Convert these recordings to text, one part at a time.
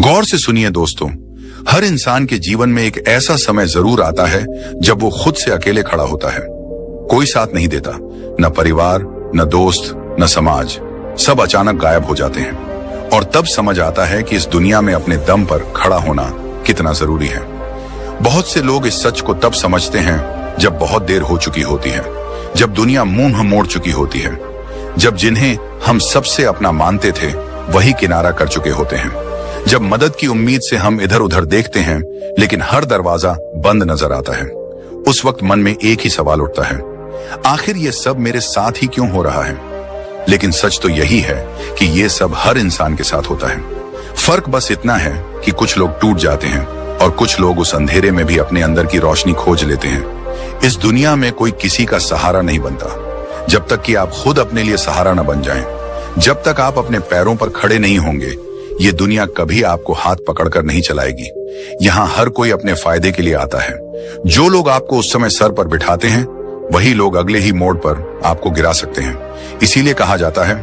गौर से सुनिए दोस्तों, हर इंसान के जीवन में एक ऐसा समय जरूर आता है जब वो खुद से अकेले खड़ा होता है। कोई साथ नहीं देता, न परिवार, न दोस्त, न समाज, सब अचानक गायब हो जाते हैं। और तब समझ आता है कि इस दुनिया में अपने दम पर खड़ा होना कितना जरूरी है। बहुत से लोग इस सच को तब समझते हैं जब बहुत देर हो चुकी होती है, जब दुनिया मुंह मोड़ चुकी होती है, जब जिन्हें हम सबसे अपना मानते थे वही किनारा कर चुके होते हैं, जब मदद की उम्मीद से हम इधर उधर देखते हैं लेकिन हर दरवाजा बंद नजर आता है। उस वक्त मन में एक ही सवाल उठता है, आखिर ये सब मेरे साथ ही क्यों हो रहा है? लेकिन सच तो यही है कि ये सब हर इंसान के साथ होता है। फर्क बस इतना है कि कुछ लोग टूट जाते हैं और कुछ लोग उस अंधेरे में भी अपने अंदर की रोशनी खोज लेते हैं। इस दुनिया में कोई किसी का सहारा नहीं बनता जब तक कि आप खुद अपने लिए सहारा न बन जाएं। जब तक आप अपने पैरों पर खड़े नहीं होंगे, ये दुनिया कभी आपको हाथ पकड़कर नहीं चलाएगी। यहाँ हर कोई अपने फायदे के लिए आता है। जो लोग आपको उस समय सर पर बिठाते हैं वही लोग अगले ही मोड़ पर आपको गिरा सकते हैं। इसीलिए कहा जाता है,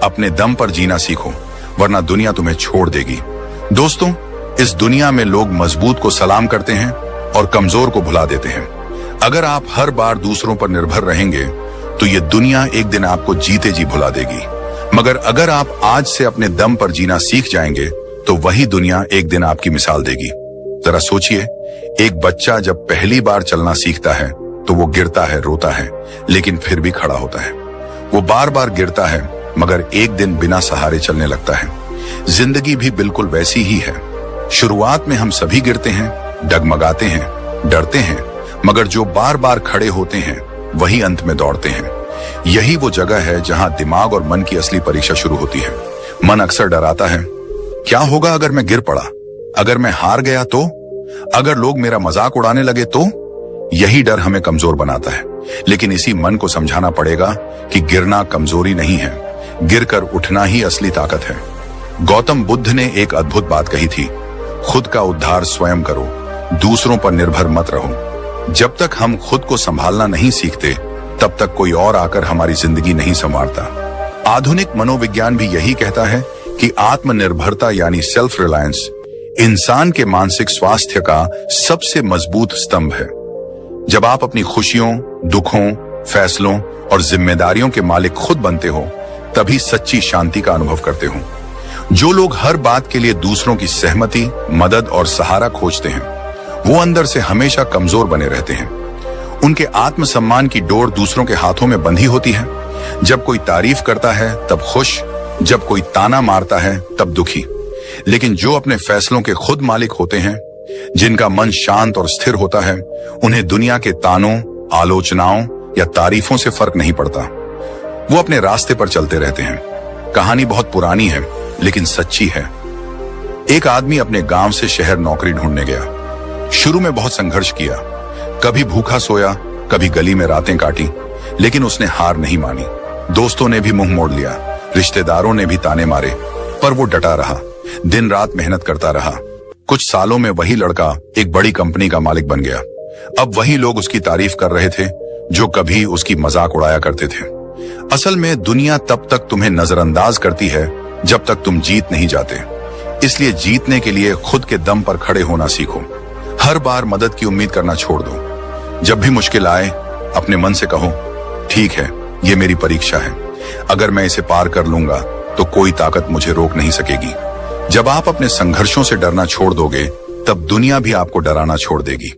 अपने दम पर जीना सीखो वरना दुनिया तुम्हें छोड़ देगी। दोस्तों, इस दुनिया में लोग मजबूत को सलाम करते हैं और कमजोर को भुला देते हैं। अगर आप हर बार दूसरों पर निर्भर रहेंगे तो ये दुनिया एक दिन आपको जीते जी भुला देगी। मगर अगर आप आज से अपने दम पर जीना सीख जाएंगे तो वही दुनिया एक दिन आपकी मिसाल देगी। जरा सोचिए, एक बच्चा जब पहली बार चलना सीखता है तो वो गिरता है, रोता है, लेकिन फिर भी खड़ा होता है। वो बार बार गिरता है मगर एक दिन बिना सहारे चलने लगता है। जिंदगी भी बिल्कुल वैसी ही है। शुरुआत में हम सभी गिरते हैं, डगमगाते हैं, डरते हैं, मगर जो बार बार खड़े होते हैं वही अंत में दौड़ते हैं। यही वो जगह है जहां दिमाग और मन की असली परीक्षा शुरू होती है। मन अक्सर डराता है, क्या होगा अगर मैं गिर पड़ा, अगर मैं हार गया तो, अगर लोग मेरा मजाक उड़ाने लगे तो। यही डर हमें कमजोर बनाता है। लेकिन इसी मन को समझाना पड़ेगा कि गिरना कमजोरी नहीं है, गिरकर उठना ही असली ताकत है। गौतम बुद्ध ने एक अद्भुत बात कही थी, खुद का उद्धार स्वयं करो, दूसरों पर निर्भर मत रहो। जब तक हम खुद को संभालना नहीं सीखते तब तक कोई और आकर हमारी जिंदगी नहीं संवारता। आधुनिक मनोविज्ञान भी यही कहता है कि आत्मनिर्भरता यानी सेल्फ रिलायंस इंसान के मानसिक स्वास्थ्य का सबसे मजबूत स्तंभ है। जब आप अपनी खुशियों, दुखों, फैसलों और जिम्मेदारियों के मालिक खुद बनते हो तभी सच्ची शांति का अनुभव करते हो। जो लोग हर बात के लिए दूसरों की सहमति, मदद और सहारा खोजते हैं वो अंदर से हमेशा कमजोर बने रहते हैं। उनके आत्मसम्मान की डोर दूसरों के हाथों में बंधी होती है। जब कोई तारीफ करता है तब खुश, जब कोई ताना मारता है तब दुखी। लेकिन जो अपने फैसलों के खुद मालिक होते हैं, जिनका मन शांत और स्थिर होता है, उन्हें दुनिया के तानों, आलोचनाओं या तारीफों से फर्क नहीं पड़ता। वो अपने रास्ते पर चलते रहते हैं। कहानी बहुत पुरानी है लेकिन सच्ची है। एक आदमी अपने गांव से शहर नौकरी ढूंढने गया। शुरू में बहुत संघर्ष किया, कभी भूखा सोया, कभी गली में रातें काटी, लेकिन उसने हार नहीं मानी। दोस्तों ने भी मुंह मोड़ लिया, रिश्तेदारों ने भी ताने मारे, पर वो डटा रहा, दिन रात मेहनत करता रहा। कुछ सालों में वही लड़का एक बड़ी कंपनी का मालिक बन गया। अब वही लोग उसकी तारीफ कर रहे थे जो कभी उसकी मजाक उड़ाया करते थे। असल में दुनिया तब तक तुम्हें नजरअंदाज करती है जब तक तुम जीत नहीं जाते। इसलिए जीतने के लिए खुद के दम पर खड़े होना सीखो। हर बार मदद की उम्मीद करना छोड़ दो। जब भी मुश्किल आए अपने मन से कहो, ठीक है, ये मेरी परीक्षा है, अगर मैं इसे पार कर लूंगा तो कोई ताकत मुझे रोक नहीं सकेगी। जब आप अपने संघर्षों से डरना छोड़ दोगे तब दुनिया भी आपको डराना छोड़ देगी।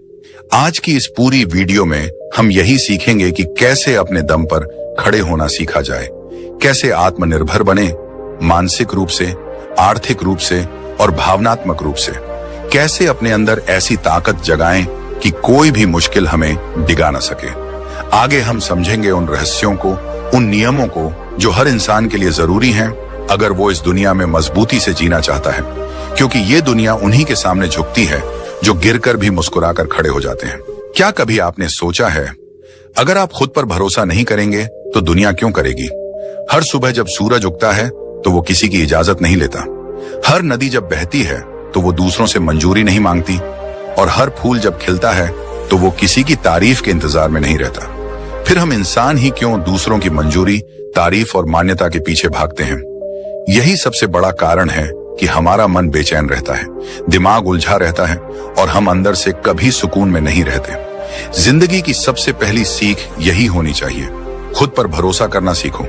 आज की इस पूरी वीडियो में हम यही सीखेंगे कि कैसे अपने दम पर खड़े होना सीखा जाए, कैसे आत्मनिर्भर बने, मानसिक रूप से, आर्थिक रूप से और भावनात्मक रूप से, कैसे अपने अंदर ऐसी ताकत जगाएं कि कोई भी मुश्किल हमें डिगा न सके। आगे हम समझेंगे उन रहस्यों को, उन नियमों को जो हर इंसान के लिए जरूरी हैं अगर वो इस दुनिया में मजबूती से जीना चाहता है, क्योंकि ये दुनिया उन्हीं के सामने झुकती है जो गिरकर भी मुस्कुराकर खड़े हो जाते हैं। क्या कभी आपने सोचा है, अगर आप खुद पर भरोसा नहीं करेंगे तो दुनिया क्यों करेगी? हर सुबह जब सूरज उगता है तो वो किसी की इजाजत नहीं लेता। हर नदी जब बहती है तो वो दूसरों से मंजूरी नहीं मांगती, और हर फूल जब खिलता है तो वो किसी की तारीफ के इंतजार में नहीं रहता। फिर हम इंसान ही क्यों दूसरों की मंजूरी, तारीफ और मान्यता के पीछे भागते हैं? यही सबसे बड़ा कारण है कि हमारा मन बेचैन रहता है, दिमाग उलझा रहता है और हम अंदर से कभी सुकून में नहीं रहते। जिंदगी की सबसे पहली सीख यही होनी चाहिए, खुद पर भरोसा करना सीखो,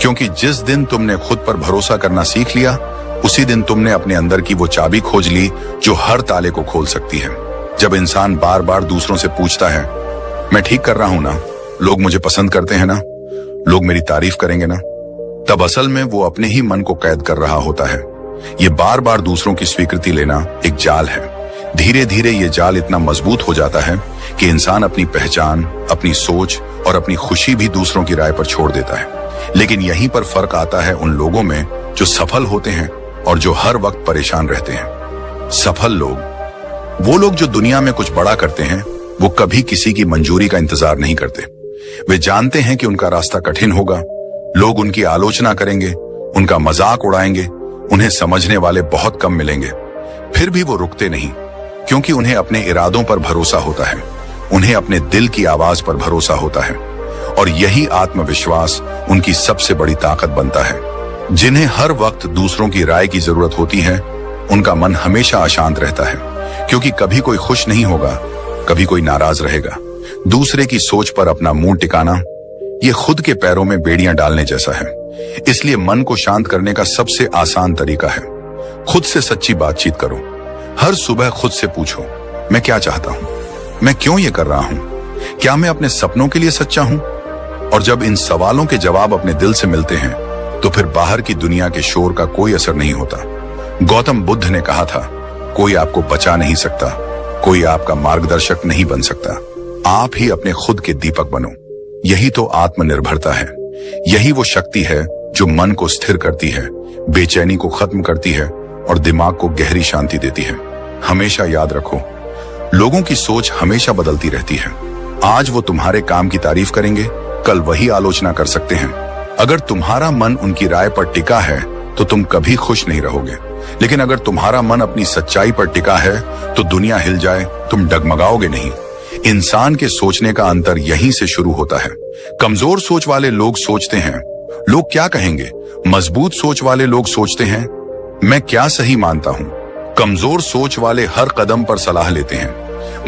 क्योंकि जिस दिन तुमने खुद पर भरोसा करना सीख लिया, उसी दिन तुमने अपने अंदर की वो चाबी खोज ली जो हर ताले को खोल सकती है। जब इंसान बार बार दूसरों से पूछता है, मैं ठीक कर रहा हूं ना, लोग मुझे पसंद करते हैं ना, लोग मेरी तारीफ करेंगे ना, तब असल में वो अपने ही मन को कैद कर रहा होता है। ये बार बार दूसरों की स्वीकृति लेना एक जाल है। धीरे धीरे ये जाल इतना मजबूत हो जाता है कि इंसान अपनी पहचान, अपनी सोच और अपनी खुशी भी दूसरों की राय पर छोड़ देता है। लेकिन यहीं पर फर्क आता है उन लोगों में जो सफल होते हैं और जो हर वक्त परेशान रहते हैं। सफल लोग, वो लोग जो दुनिया में कुछ बड़ा करते हैं, वो कभी किसी की मंजूरी का इंतजार नहीं करते। वे जानते हैं कि उनका रास्ता कठिन होगा, लोग उनकी आलोचना करेंगे, उनका मजाक उड़ाएंगे, उन्हें समझने वाले बहुत कम मिलेंगे। फिर भी वो रुकते नहीं, क्योंकि उन्हें अपने इरादों पर भरोसा होता है, उन्हें अपने दिल की आवाज पर भरोसा होता है, और यही आत्मविश्वास उनकी सबसे बड़ी ताकत बनता है। जिन्हें हर वक्त दूसरों की राय की जरूरत होती है, उनका मन हमेशा अशांत रहता है, क्योंकि कभी कोई खुश नहीं होगा, कभी कोई नाराज रहेगा। दूसरे की सोच पर अपना मुंह टिकाना, ये खुद के पैरों में बेड़ियां डालने जैसा है। इसलिए मन को शांत करने का सबसे आसान तरीका है, खुद से सच्ची बातचीत करो। हर सुबह खुद से पूछो, मैं क्या चाहता हूं, मैं क्यों ये कर रहा हूं, क्या मैं अपने सपनों के लिए सच्चा हूं? और जब इन सवालों के जवाब अपने दिल से मिलते हैं, तो फिर बाहर की दुनिया के शोर का कोई असर नहीं होता। गौतम बुद्ध ने कहा था, कोई आपको बचा नहीं सकता, कोई आपका मार्गदर्शक नहीं बन सकता, आप ही अपने खुद के दीपक बनो। यही तो आत्मनिर्भरता है, यही वो शक्ति है जो मन को स्थिर करती है, बेचैनी को खत्म करती है और दिमाग को गहरी शांति देती है। हमेशा याद रखो, लोगों की सोच हमेशा बदलती रहती है। आज वो तुम्हारे काम की तारीफ करेंगे, कल वही आलोचना कर सकते हैं। अगर तुम्हारा मन उनकी राय पर टिका है तो तुम कभी खुश नहीं रहोगे, लेकिन अगर तुम्हारा मन अपनी सच्चाई पर टिका है तो दुनिया हिल जाए, तुम डगमगाओगे नहीं। इंसान के सोचने का अंतर यहीं से शुरू होता है। कमजोर सोच वाले लोग सोचते हैं, लोग क्या कहेंगे। मजबूत सोच वाले लोग सोचते हैं, मैं क्या सही मानता हूं। कमजोर सोच वाले हर कदम पर सलाह लेते हैं,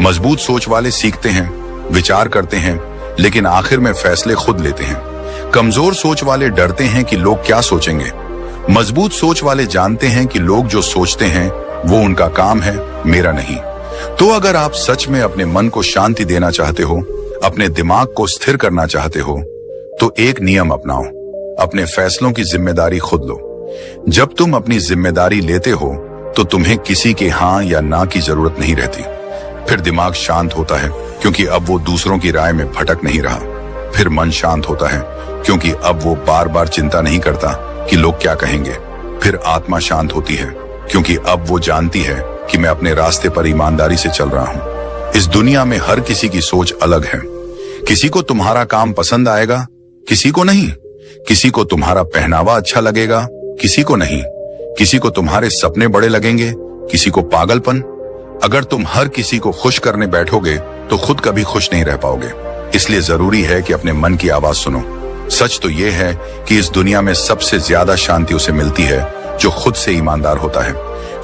मजबूत सोच वाले सीखते हैं, विचार करते हैं, लेकिन आखिर में फैसले खुद लेते हैं। कमजोर सोच वाले डरते हैं कि लोग क्या सोचेंगे, मजबूत सोच वाले जानते हैं कि लोग जो सोचते हैं वो उनका काम है, मेरा नहीं। तो अगर आप सच में अपने मन को शांति देना चाहते हो, अपने दिमाग को स्थिर करना चाहते हो, तो एक नियम अपनाओ, अपने फैसलों की जिम्मेदारी खुद लो। जब तुम अपनी जिम्मेदारी लेते हो तो तुम्हें किसी के हाँ या ना की जरूरत नहीं रहती। फिर दिमाग शांत होता है, क्योंकि अब वो दूसरों की राय में भटक नहीं रहा। फिर मन शांत होता है, क्योंकि अब वो बार बार चिंता नहीं करता कि लोग क्या कहेंगे। फिर आत्मा शांत होती है, क्योंकि अब वो जानती है कि मैं अपने रास्ते पर ईमानदारी से चल रहा हूं। इस दुनिया में हर किसी की सोच अलग है। किसी को तुम्हारा काम पसंद आएगा, किसी को नहीं। किसी को तुम्हारा पहनावा अच्छा लगेगा, किसी को नहीं। किसी को तुम्हारे सपने बड़े लगेंगे, किसी को पागलपन। अगर तुम हर किसी को खुश करने बैठोगे तो खुद कभी खुश नहीं रह पाओगे। इसलिए जरूरी है कि अपने मन की आवाज सुनो। सच तो यह है कि इस दुनिया में सबसे ज्यादा शांति उसे मिलती है जो खुद से ईमानदार होता है,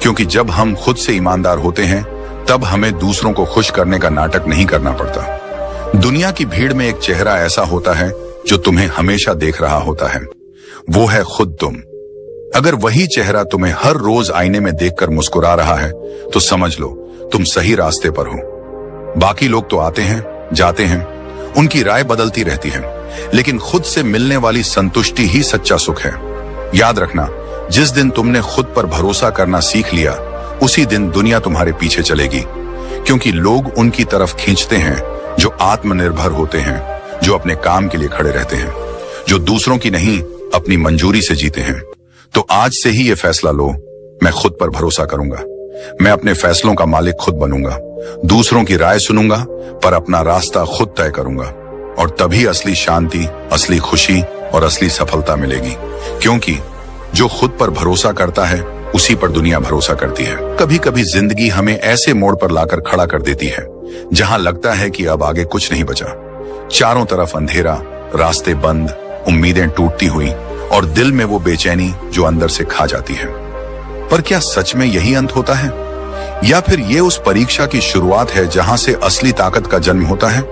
क्योंकि जब हम खुद से ईमानदार होते हैं तब हमें दूसरों को खुश करने का नाटक नहीं करना पड़ता। दुनिया की भीड़ में एक चेहरा ऐसा होता है जो तुम्हें हमेशा देख रहा होता है, वो है खुद तुम। अगर वही चेहरा तुम्हें हर रोज आईने में देखकर मुस्कुरा रहा है तो समझ लो तुम सही रास्ते पर हो। बाकी लोग तो आते हैं, जाते हैं, उनकी राय बदलती रहती है, लेकिन खुद से मिलने वाली संतुष्टि ही सच्चा सुख है। याद रखना, जिस दिन तुमने खुद पर भरोसा करना सीख लिया, उसी दिन दुनिया तुम्हारे पीछे चलेगी, क्योंकि लोग उनकी तरफ खींचते हैं जो आत्मनिर्भर होते हैं, जो अपने काम के लिए खड़े रहते हैं, जो दूसरों की नहीं अपनी मंजूरी से जीते हैं। तो आज से ही ये फैसला लो, मैं खुद पर भरोसा करूंगा, मैं अपने फैसलों का मालिक खुद बनूंगा, दूसरों की राय सुनूंगा पर अपना रास्ता खुद तय करूंगा, और तभी असली शांति, असली खुशी और असली सफलता मिलेगी। क्योंकि जो खुद पर भरोसा करता है उसी पर दुनिया भरोसा करती है। कभी कभी जिंदगी हमें ऐसे मोड़ पर लाकर खड़ा कर देती है जहां लगता है कि अब आगे कुछ नहीं बचा। चारों तरफ अंधेरा, रास्ते बंद, उम्मीदें टूटती हुई और दिल में वो बेचैनी जो अंदर से खा जाती है। पर क्या सच में यही अंत होता है, या फिर ये उस परीक्षा की शुरुआत है जहां से असली ताकत का जन्म होता है?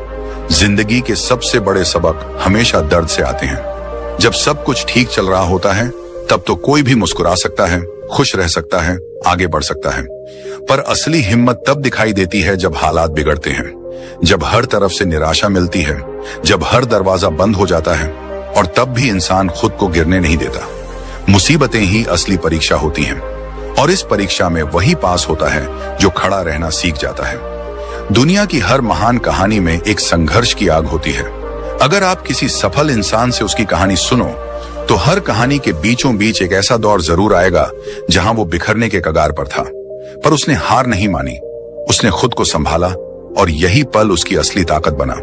जिंदगी के सबसे बड़े सबक हमेशा दर्द से आते हैं। जब सब कुछ ठीक चल रहा होता है तब तो कोई भी मुस्कुरा सकता है, खुश रह सकता है, आगे बढ़ सकता है। पर असली हिम्मत तब दिखाई देती है जब हालात बिगड़ते हैं, जब हर तरफ से निराशा मिलती है, जब हर दरवाजा बंद हो जाता है, और तब भी इंसान खुद को गिरने नहीं देता। मुसीबतें ही असली परीक्षा होती हैं, और इस परीक्षा में वही पास होता है जो खड़ा रहना सीख जाता है। दुनिया की हर महान कहानी में एक संघर्ष की आग होती है। अगर आप किसी सफल इंसान से उसकी कहानी सुनो तो हर कहानी के बीचों बीच एक ऐसा दौर जरूर आएगा जहां वो बिखरने के कगार पर था, पर उसने हार नहीं मानी, उसने खुद को संभाला, और यही पल उसकी असली ताकत बना।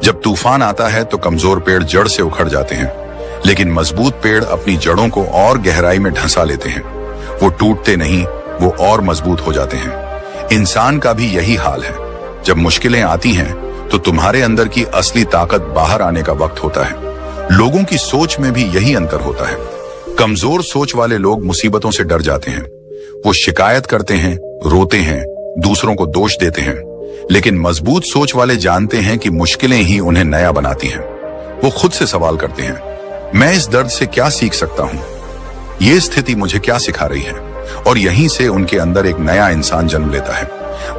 जब तूफान आता है तो कमजोर पेड़ जड़ से उखड़ जाते हैं, लेकिन मजबूत पेड़ अपनी जड़ों को और गहराई में ढंसा लेते हैं। वो टूटते नहीं, वो और मजबूत हो जाते हैं। इंसान का भी यही हाल है। जब मुश्किलें आती हैं तो तुम्हारे अंदर की असली ताकत बाहर आने का वक्त होता है। लोगों की सोच में भी यही अंतर होता है। कमजोर सोच वाले लोग मुसीबतों से डर जाते हैं, वो शिकायत करते हैं, रोते हैं, दूसरों को दोष देते हैं। लेकिन मजबूत सोच वाले जानते हैं कि मुश्किलें ही उन्हें नया बनाती हैं। वो खुद से सवाल करते हैं, मैं इस दर्द से क्या सीख सकता हूं, ये स्थिति मुझे क्या सिखा रही है, और यहीं से उनके अंदर एक नया इंसान जन्म लेता है।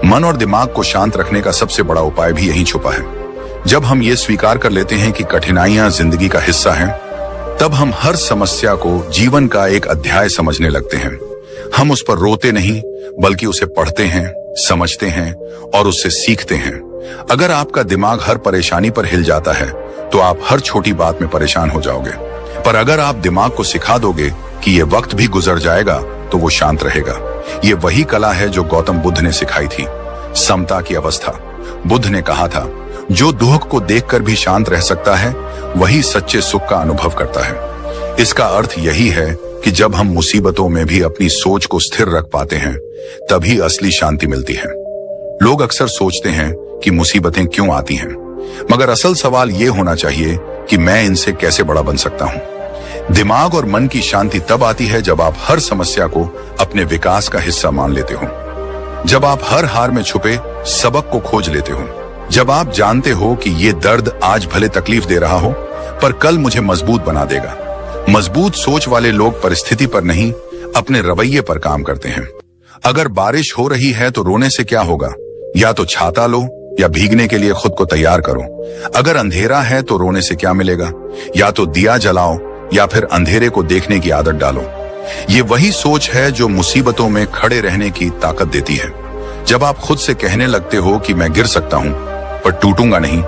मन और दिमाग को शांत रखने का सबसे बड़ा उपाय भी यहीं छुपा है। जब हम ये स्वीकार कर लेते हैं कि कठिनाइयां जिंदगी का हिस्सा हैं, तब हम हर समस्या को जीवन का एक अध्याय समझने लगते हैं। हम उस पर रोते नहीं, बल्कि उसे पढ़ते हैं, समझते हैं और उससे सीखते हैं। अगर आपका दिमाग हर परेशानी पर हिल जाता है तो आप हर छोटी बात में परेशान हो जाओगे, पर अगर आप दिमाग को सिखा दोगे कि ये वक्त भी गुजर जाएगा तो वो शांत रहेगा। ये वही कला है जो गौतम बुद्ध ने सिखाई थी, समता की अवस्था। बुद्ध ने कहा था, जो दुख को देखकर भी शांत रह सकता है वही सच्चे सुख का अनुभव करता है। इसका अर्थ यही है कि जब हम मुसीबतों में भी अपनी सोच को स्थिर रख पाते हैं तभी असली शांति मिलती है। लोग अक्सर सोचते हैं कि मुसीबतें क्यों आती हैं, मगर असल सवाल ये होना चाहिए कि मैं इनसे कैसे बड़ा बन सकता हूं। दिमाग और मन की शांति तब आती है जब आप हर समस्या को अपने विकास का हिस्सा मान लेते हो, जब आप हर हार में छुपे सबक को खोज लेते हो, जब आप जानते हो कि ये दर्द आज भले तकलीफ दे रहा हो पर कल मुझे मजबूत बना देगा। मजबूत सोच वाले लोग परिस्थिति पर नहीं, अपने रवैये पर काम करते हैं। अगर बारिश हो रही है तो रोने से क्या होगा, या तो छाता लो या भीगने के लिए खुद को तैयार करो। अगर अंधेरा है तो रोने से क्या मिलेगा, या तो दिया जलाओ या फिर अंधेरे को देखने की आदत डालो। ये वही सोच है जो मुसीबतों में खड़े रहने की ताकत देती है। जब आप खुद से कहने लगते हो कि मैं गिर सकता हूं पर टूटूंगा नहीं,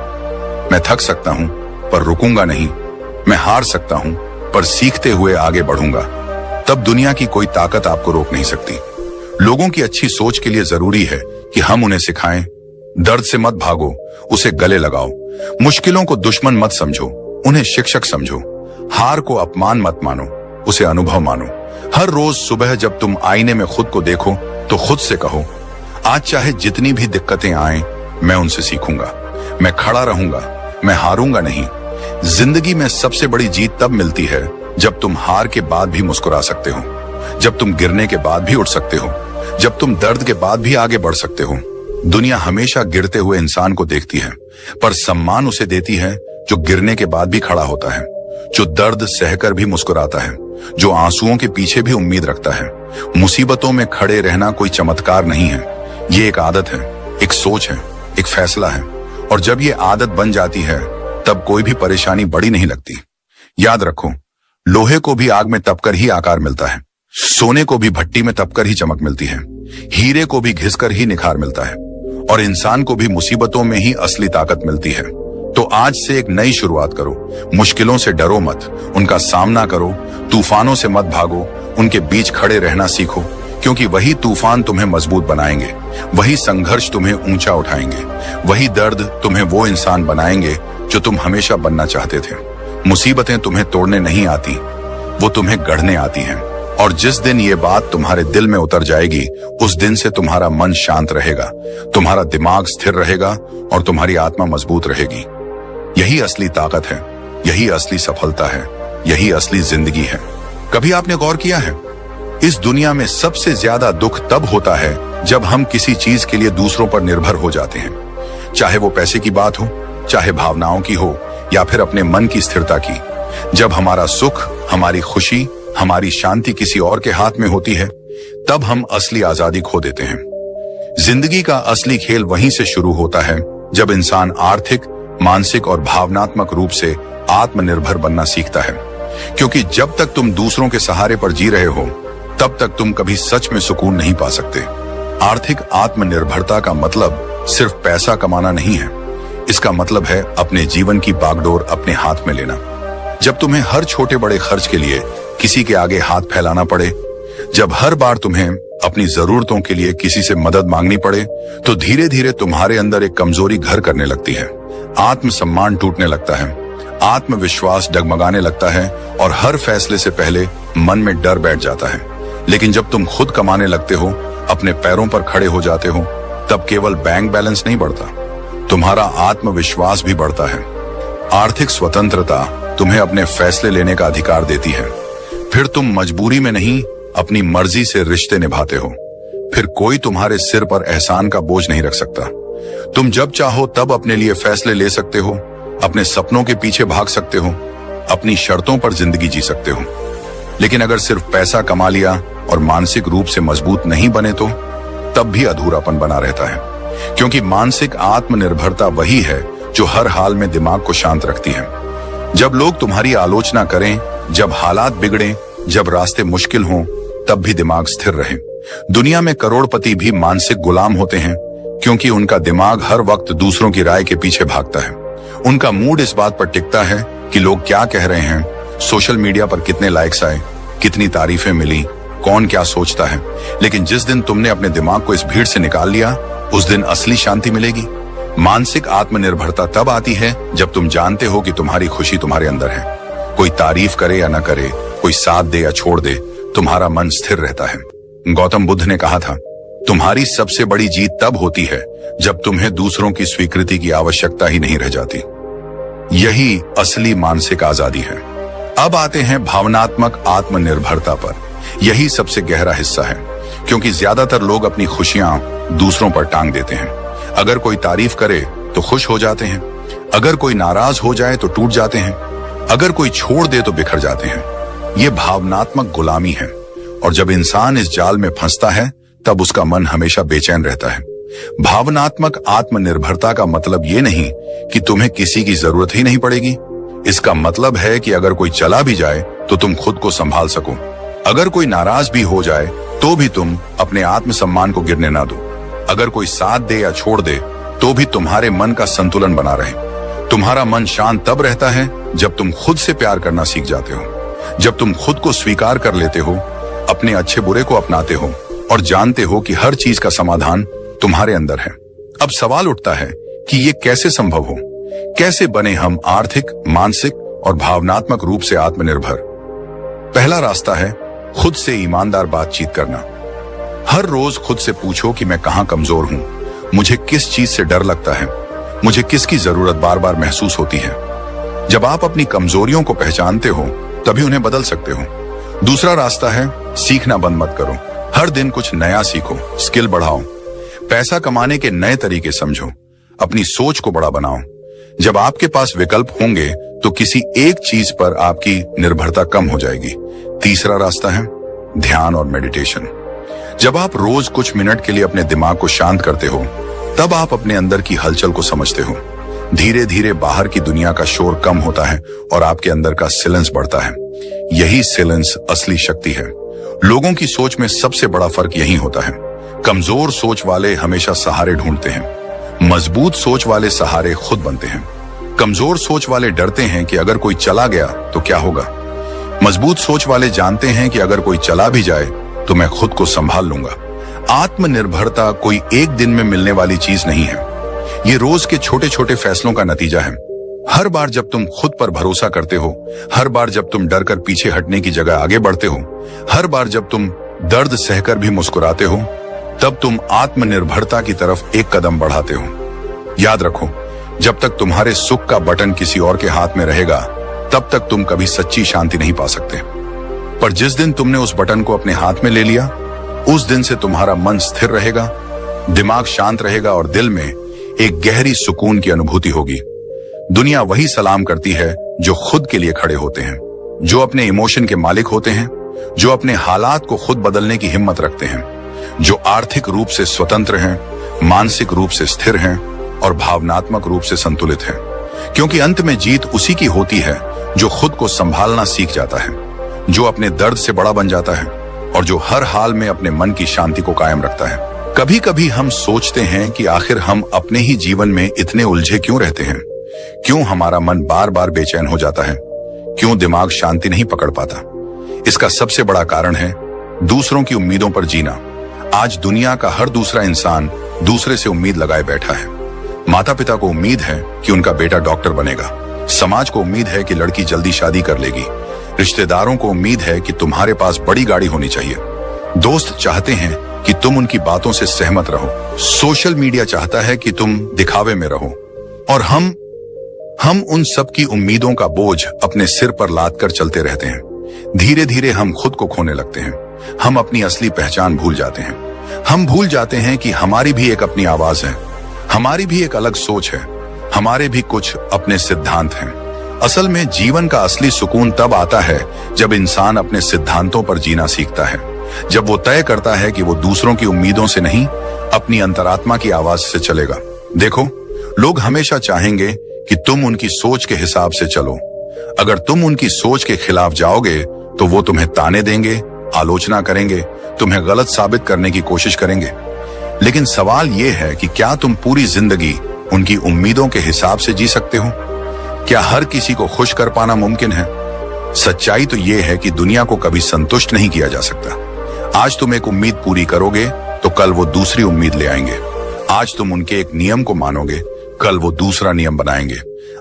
मैं थक सकता हूं पर रुकूंगा नहीं, मैं हार सकता हूं पर सीखते हुए आगे बढ़ूंगा, तब दुनिया की कोई ताकत आपको रोक नहीं सकती। लोगों की अच्छी सोच के लिए जरूरी है कि हम उन्हें सिखाएं, दर्द से मत भागो, उसे गले लगाओ। मुश्किलों को दुश्मन मत समझो, उन्हें शिक्षक समझो। हार को अपमान मत मानो, उसे अनुभव मानो। हर रोज सुबह जब तुम आईने में खुद को देखो तो खुद से कहो, आज चाहे जितनी भी दिक्कतें आए मैं उनसे सीखूंगा, मैं खड़ा रहूंगा, मैं हारूंगा नहीं। जिंदगी में सबसे बड़ी जीत तब मिलती है जब तुम हार के बाद भी मुस्कुरा सकते हो, जब तुम गिरने के बाद भी उठ सकते हो, जब तुम दर्द के बाद भी आगे बढ़ सकते हो। दुनिया हमेशा गिरते हुए इंसान को देखती है, पर सम्मान उसे देती है जो गिरने के बाद भी खड़ा होता है, जो दर्द सहकर भी मुस्कुराता है, जो आंसुओं के पीछे भी उम्मीद रखता है। मुसीबतों में खड़े रहना कोई चमत्कार नहीं है, ये एक आदत है, एक सोच है, एक फैसला है, और जब ये आदत बन जाती है तब कोई भी परेशानी बड़ी नहीं लगती। याद रखो, लोहे को भी आग में तपकर ही आकार मिलता है, सोने को भी भट्टी में तपकर ही चमक मिलती है, हीरे को भी घिसकर ही निखार मिलता है, और इंसान को भी मुसीबतों में ही असली ताकत मिलती है। तो आज से एक नई शुरुआत करो। मुश्किलों से डरो मत, उनका सामना करो। तूफानों से मत भागो, उनके बीच खड़े रहना सीखो, क्योंकि वही तूफान तुम्हें मजबूत बनाएंगे, वही संघर्ष तुम्हें ऊंचा उठाएंगे, वही दर्द तुम्हें वो इंसान बनाएंगे जो तुम हमेशा बनना चाहते थे। मुसीबतें तुम्हें तोड़ने नहीं आती, वो तुम्हें गढ़ने आती हैं। और जिस दिन ये बात तुम्हारे दिल में उतर जाएगी, उस दिन से तुम्हारा मन शांत रहेगा, तुम्हारा दिमाग स्थिर रहेगा और तुम्हारी आत्मा मजबूत रहेगी। यही असली ताकत है, यही असली सफलता है, यही असली जिंदगी है। कभी आपने गौर किया है, इस दुनिया में सबसे ज्यादा दुख तब होता है जब हम किसी चीज के लिए दूसरों पर निर्भर हो जाते हैं, चाहे वो पैसे की बात हो, चाहे भावनाओं की हो, या फिर अपने मन की स्थिरता की। जब हमारा सुख, हमारी खुशी, हमारी शांति किसी और के हाथ में होती है, तब हम असली आजादी खो देते हैं। जिंदगी का असली खेल वहीं से शुरू होता है जब इंसान आर्थिक, मानसिक और भावनात्मक रूप से आत्मनिर्भर बनना सीखता है। क्योंकि जब तक तुम दूसरों के सहारे पर जी रहे हो, तब तक तुम कभी सच में सुकून नहीं पा सकते। आर्थिक आत्मनिर्भरता का मतलब सिर्फ पैसा कमाना नहीं है। इसका मतलब है अपने जीवन की बागडोर अपने हाथ में लेना। जब तुम्हें हर छोटे बड़े खर्च के लिए किसी के आगे हाथ फैलाना पड़े, जब हर बार तुम्हें अपनी जरूरतों के लिए किसी से मदद मांगनी पड़े, तो धीरे धीरे तुम्हारे अंदर एक कमजोरी घर करने लगती है। आत्मसम्मान टूटने लगता है, आत्मविश्वास डगमगाने लगता है और हर फैसले से पहले मन में डर बैठ जाता है। लेकिन जब तुम खुद कमाने लगते हो, अपने पैरों पर खड़े हो जाते हो, तब केवल बैंक बैलेंस नहीं बढ़ता, तुम्हारा आत्मविश्वास भी बढ़ता है। आर्थिक स्वतंत्रता तुम्हें अपने फैसले लेने का अधिकार देती है। फिर तुम मजबूरी में नहीं, अपनी मर्जी से रिश्ते निभाते हो। फिर कोई तुम्हारे सिर पर एहसान का बोझ नहीं रख सकता। तुम जब चाहो तब अपने लिए फैसले ले सकते हो, अपने सपनों के पीछे भाग सकते हो, अपनी शर्तों पर जिंदगी जी सकते हो। लेकिन अगर सिर्फ पैसा कमा लिया और मानसिक रूप से मजबूत नहीं बने, तो तब भी अधूरापन बना रहता है। क्योंकि मानसिक आत्मनिर्भरता वही है जो हर हाल में दिमाग को शांत रखती है। जब लोग तुम्हारी आलोचना करें, जब हालात बिगड़े, जब रास्ते मुश्किल हों, तब भी दिमाग स्थिर रहे। दुनिया में करोड़पति भी मानसिक गुलाम होते हैं, क्योंकि उनका दिमाग हर वक्त दूसरों की राय के पीछे भागता है। उनका मूड इस बात पर टिकता है कि लोग क्या कह रहे हैं, सोशल मीडिया पर कितने लाइक्स आए, कितनी तारीफें मिली, कौन क्या सोचता है। लेकिन जिस दिन तुमने अपने दिमाग को इस भीड़ से निकाल लिया, उस दिन असली शांति मिलेगी। मानसिक आत्मनिर्भरता तब आती है जब तुम जानते हो कि तुम्हारी खुशी तुम्हारे अंदर है। कोई तारीफ करे या न करे, कोई साथ दे या छोड़ दे, तुम्हारा मन स्थिर रहता है। गौतम बुद्ध ने कहा था, तुम्हारी सबसे बड़ी जीत तब होती है जब तुम्हें दूसरों की स्वीकृति की आवश्यकता ही नहीं रह जाती। यही असली मानसिक आजादी है। अब आते हैं भावनात्मक आत्मनिर्भरता पर। यही सबसे गहरा हिस्सा है, क्योंकि ज्यादातर लोग अपनी खुशियां दूसरों पर टांग देते हैं। अगर कोई तारीफ करे तो खुश हो जाते हैं, अगर कोई नाराज हो जाए तो टूट जाते हैं, अगर कोई छोड़ दे तो बिखर जाते हैं। ये भावनात्मक गुलामी है, और जब इंसान इस जाल में फंसता है, तब उसका मन हमेशा बेचैन रहता है। भावनात्मक आत्मनिर्भरता का मतलब ये नहीं कि तुम्हें किसी की जरूरत ही नहीं पड़ेगी। इसका मतलब है कि अगर कोई चला भी जाए तो तुम खुद को संभाल सको। अगर कोई नाराज भी हो जाए तो भी तुम अपने आत्मसम्मान को गिरने ना दो। अगर कोई साथ दे या छोड़ दे तो भी तुम्हारे मन का संतुलन बना रहे। तुम्हारा मन शांत तब रहता है जब तुम खुद से प्यार करना सीख जाते हो, जब तुम खुद को स्वीकार कर लेते हो, अपने अच्छे बुरे को अपनाते हो और जानते हो कि हर चीज का समाधान तुम्हारे अंदर है। अब सवाल उठता है कि ये कैसे संभव हो? कैसे बने हम आर्थिक, मानसिक और भावनात्मक रूप से आत्मनिर्भर? पहला रास्ता है खुद से ईमानदार बातचीत करना। हर रोज खुद से पूछो कि मैं कहां कमजोर हूं, मुझे किस चीज से डर लगता है, मुझे किसकी जरूरत बार बार महसूस होती है। जब आप अपनी कमजोरियों को पहचानते हो, तभी उन्हें बदल सकते हो। दूसरा रास्ता है सीखना बंद मत करो। हर दिन कुछ नया सीखो, स्किल बढ़ाओ, पैसा कमाने के नए तरीके समझो, अपनी सोच को बड़ा बनाओ। जब आपके पास विकल्प होंगे तो किसी एक चीज पर आपकी निर्भरता कम हो जाएगी। तीसरा रास्ता है ध्यान और मेडिटेशन। जब आप रोज कुछ मिनट के लिए अपने दिमाग को शांत करते हो, तब आप अपने अंदर की हलचल को समझते हो। धीरे धीरे बाहर की दुनिया का शोर कम होता है और आपके अंदर का साइलेंस बढ़ता है। यही साइलेंस असली शक्ति है। लोगों की सोच में सबसे बड़ा फर्क यही होता है। कमजोर सोच वाले हमेशा सहारे ढूंढते हैं, मजबूत सोच वाले सहारे खुद बनते हैं। कमजोर सोच वाले डरते हैं कि अगर कोई चला गया तो क्या होगा। मजबूत सोच वाले जानते हैं कि अगर कोई चला भी जाए तो मैं खुद को संभाल लूंगा। आत्मनिर्भरता कोई एक दिन में मिलने वाली चीज नहीं है। ये रोज के छोटे छोटे फैसलों का नतीजा है। हर बार जब तुम खुद पर भरोसा करते हो, हर बार जब तुम डरकर पीछे हटने की जगह आगे बढ़ते हो, हर बार जब तुम दर्द सहकर भी मुस्कुराते हो, तब तुम आत्मनिर्भरता की तरफ एक कदम बढ़ाते हो। याद रखो, जब तक तुम्हारे सुख का बटन किसी और के हाथ में रहेगा, तब तक तुम कभी सच्ची शांति नहीं पा सकते। पर जिस दिन तुमने उस बटन को अपने हाथ में ले लिया, उस दिन से तुम्हारा मन स्थिर रहेगा, दिमाग शांत रहेगा और दिल में एक गहरी सुकून की अनुभूति होगी। दुनिया वही सलाम करती है जो खुद के लिए खड़े होते हैं, जो अपने इमोशन के मालिक होते हैं, जो अपने हालात को खुद बदलने की हिम्मत रखते हैं, जो आर्थिक रूप से स्वतंत्र हैं, मानसिक रूप से स्थिर हैं और भावनात्मक रूप से संतुलित हैं। क्योंकि अंत में जीत उसी की होती है जो खुद को संभालना सीख जाता है, जो अपने दर्द से बड़ा बन जाता है और जो हर हाल में अपने मन की शांति को कायम रखता है। कभी कभी हम सोचते हैं कि आखिर हम अपने ही जीवन में इतने उलझे क्यों रहते हैं, क्यों हमारा मन बार बार बेचैन हो जाता है, क्यों दिमाग शांति नहीं पकड़ पाता। इसका सबसे बड़ा कारण है दूसरों की उम्मीदों पर जीना। आज दुनिया का हर दूसरा इंसान दूसरे से उम्मीद लगाए बैठा है। माता पिता को उम्मीद है कि उनका बेटा डॉक्टर बनेगा, समाज को उम्मीद है कि लड़की जल्दी शादी कर लेगी, रिश्तेदारों को उम्मीद है कि तुम्हारे पास बड़ी गाड़ी होनी चाहिए, दोस्त चाहते हैं कि तुम उनकी बातों से सहमत रहो, सोशल मीडिया चाहता है कि तुम दिखावे में रहो और हम उन सब की उम्मीदों का बोझ अपने सिर पर लाद कर चलते रहते हैं। धीरे धीरे हम खुद को खोने लगते हैं, हम अपनी असली पहचान भूल जाते हैं। हम भूल जाते हैं कि हमारी भी एक अपनी आवाज है, हमारी भी एक अलग सोच है, हमारे भी कुछ अपने सिद्धांत हैं। असल में जीवन का असली सुकून तब आता है जब इंसान अपने सिद्धांतों पर जीना सीखता है, जब वो तय करता है कि वो दूसरों की उम्मीदों से नहीं, अपनी अंतरात्मा की आवाज से चलेगा। देखो, लोग हमेशा चाहेंगे कि तुम उनकी सोच के हिसाब से चलो। अगर तुम उनकी सोच के खिलाफ जाओगे तो वो तुम्हें ताने देंगे, आलोचना करेंगे, तुम्हें गलत साबित करने की कोशिश करेंगे। लेकिन सवाल यह है कि क्या तुम पूरी जिंदगी उनकी उम्मीदों के हिसाब से जी सकते हो? क्या हर किसी को खुश कर पाना मुमकिन है? सच्चाई तो यह है कि दुनिया को कभी संतुष्ट नहीं किया जा सकता। आज तुम एक उम्मीद पूरी करोगे तो कल वो दूसरी उम्मीद ले आएंगे। आज तुम उनके एक नियम को मानोगे, कल वो दूसरा नियम बनाएंगे।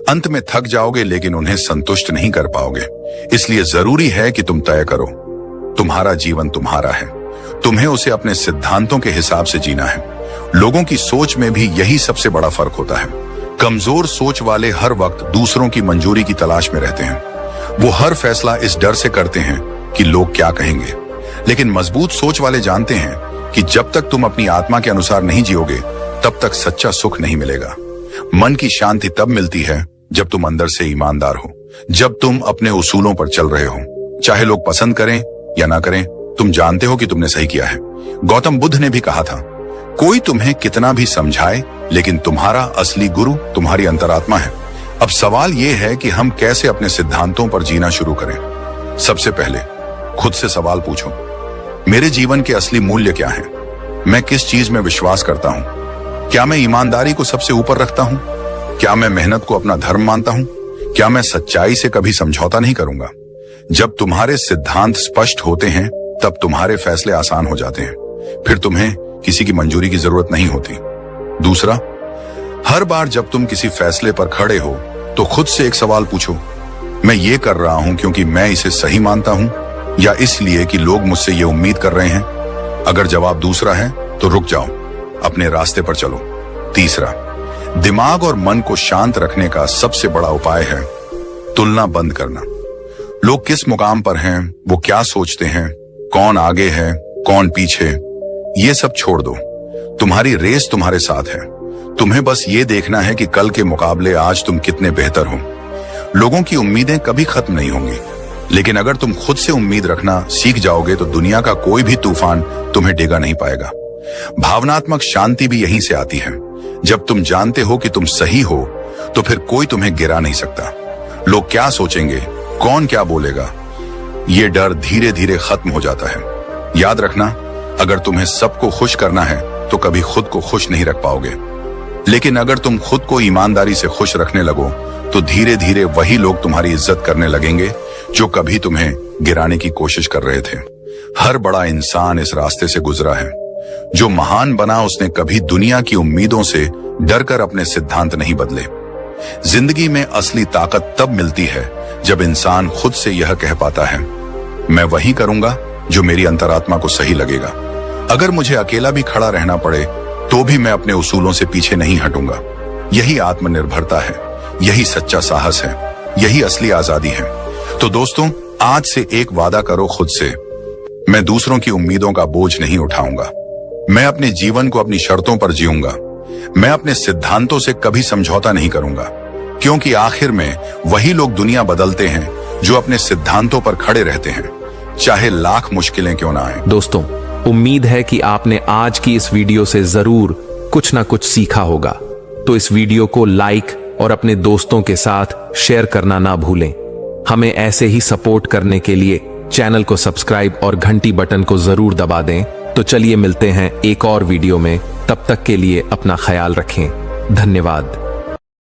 अंत में थक जाओगे लेकिन उन्हें संतुष्ट नहीं कर पाओगे। इसलिए जरूरी है कि तुम तय करो, तुम्हारा जीवन तुम्हारा है, तुम्हें उसे अपने सिद्धांतों के हिसाब से जीना है। लोगों की सोच में भी यही सबसे बड़ा फर्क होता है। कमजोर सोच वाले हर वक्त दूसरों की मंजूरी की तलाश में रहते हैं। वो हर फैसला इस डर से करते हैं कि लोग क्या कहेंगे। लेकिन मजबूत सोच वाले जानते हैं कि जब तक तुम अपनी आत्मा के अनुसार नहीं जियोगे तब तक सच्चा सुख नहीं मिलेगा। मन की शांति तब मिलती है जब तुम अंदर से ईमानदार हो, जब तुम अपने उसूलों पर चल रहे हो। चाहे लोग पसंद करें या ना करें, तुम जानते हो कि तुमने सही किया है। गौतम बुद्ध ने भी कहा था, कोई तुम्हें कितना भी समझाए लेकिन तुम्हारा असली गुरु तुम्हारी अंतरात्मा है। अब सवाल यह है कि हम कैसे अपने सिद्धांतों पर जीना शुरू करें। सबसे पहले खुद से सवाल पूछो, मेरे जीवन के असली मूल्य क्या हैं? मैं किस चीज में विश्वास करता हूं? क्या मैं ईमानदारी को सबसे ऊपर रखता हूं? क्या मैं मेहनत को अपना धर्म मानता हूं? क्या मैं सच्चाई से कभी समझौता नहीं करूंगा? जब तुम्हारे सिद्धांत स्पष्ट होते हैं तब तुम्हारे फैसले आसान हो जाते हैं। फिर तुम्हें किसी की मंजूरी की जरूरत नहीं होती। दूसरा, हर बार जब तुम किसी फैसले पर खड़े हो तो खुद से एक सवाल पूछो, मैं ये कर रहा हूं क्योंकि मैं इसे सही मानता हूं या इसलिए कि लोग मुझसे ये उम्मीद कर रहे हैं? अगर जवाब दूसरा है तो रुक जाओ, अपने रास्ते पर चलो। तीसरा, दिमाग और मन को शांत रखने का सबसे बड़ा उपाय है तुलना बंद करना। लोग किस मुकाम पर हैं, वो क्या सोचते हैं, कौन आगे है, कौन पीछे, ये सब छोड़ दो। तुम्हारी रेस तुम्हारे साथ है। तुम्हें बस ये देखना है कि कल के मुकाबले आज तुम कितने बेहतर हो। लोगों की उम्मीदें कभी खत्म नहीं होंगी, लेकिन अगर तुम खुद से उम्मीद रखना सीख जाओगे तो दुनिया का कोई भी तूफान तुम्हें डिगा नहीं पाएगा। भावनात्मक शांति भी यहीं से आती है। जब तुम जानते हो कि तुम सही हो तो फिर कोई तुम्हें गिरा नहीं सकता। लोग क्या सोचेंगे, कौन क्या बोलेगा, ये डर धीरे धीरे खत्म हो जाता है। याद रखना, अगर तुम्हें सबको खुश करना है तो कभी खुद को खुश नहीं रख पाओगे। लेकिन अगर तुम खुद को ईमानदारी से खुश रखने लगो तो धीरे धीरे वही लोग तुम्हारी इज्जत करने लगेंगे जो कभी तुम्हें गिराने की कोशिश कर रहे थे। हर बड़ा इंसान इस रास्ते से गुजरा है। जो महान बना उसने कभी दुनिया की उम्मीदों से डरकर अपने सिद्धांत नहीं बदले। जिंदगी में असली ताकत तब मिलती है जब इंसान खुद से यह कह पाता है, मैं वही करूंगा जो मेरी अंतरात्मा को सही लगेगा। अगर मुझे अकेला भी खड़ा रहना पड़े तो भी मैं अपने उसूलों से पीछे नहीं हटूंगा। यही आत्मनिर्भरता है, यही सच्चा साहस है, यही असली आजादी है। तो दोस्तों, आज से एक वादा करो खुद से, मैं दूसरों की उम्मीदों का बोझ नहीं उठाऊंगा। मैं अपने जीवन को अपनी शर्तों पर जीऊंगा। मैं अपने सिद्धांतों से कभी समझौता नहीं करूंगा, क्योंकि आखिर में वही लोग दुनिया बदलते हैं जो अपने सिद्धांतों पर खड़े रहते हैं, चाहे लाख मुश्किलें क्यों ना आए। दोस्तों, उम्मीद है कि आपने आज की इस वीडियो से जरूर कुछ ना कुछ सीखा होगा। तो इस वीडियो को लाइक और अपने दोस्तों के साथ शेयर करना ना भूलें। हमें ऐसे ही सपोर्ट करने के लिए चैनल को सब्सक्राइब और घंटी बटन को जरूर दबा दें। तो चलिए मिलते हैं एक और वीडियो में, तब तक के लिए अपना ख्याल रखें। धन्यवाद।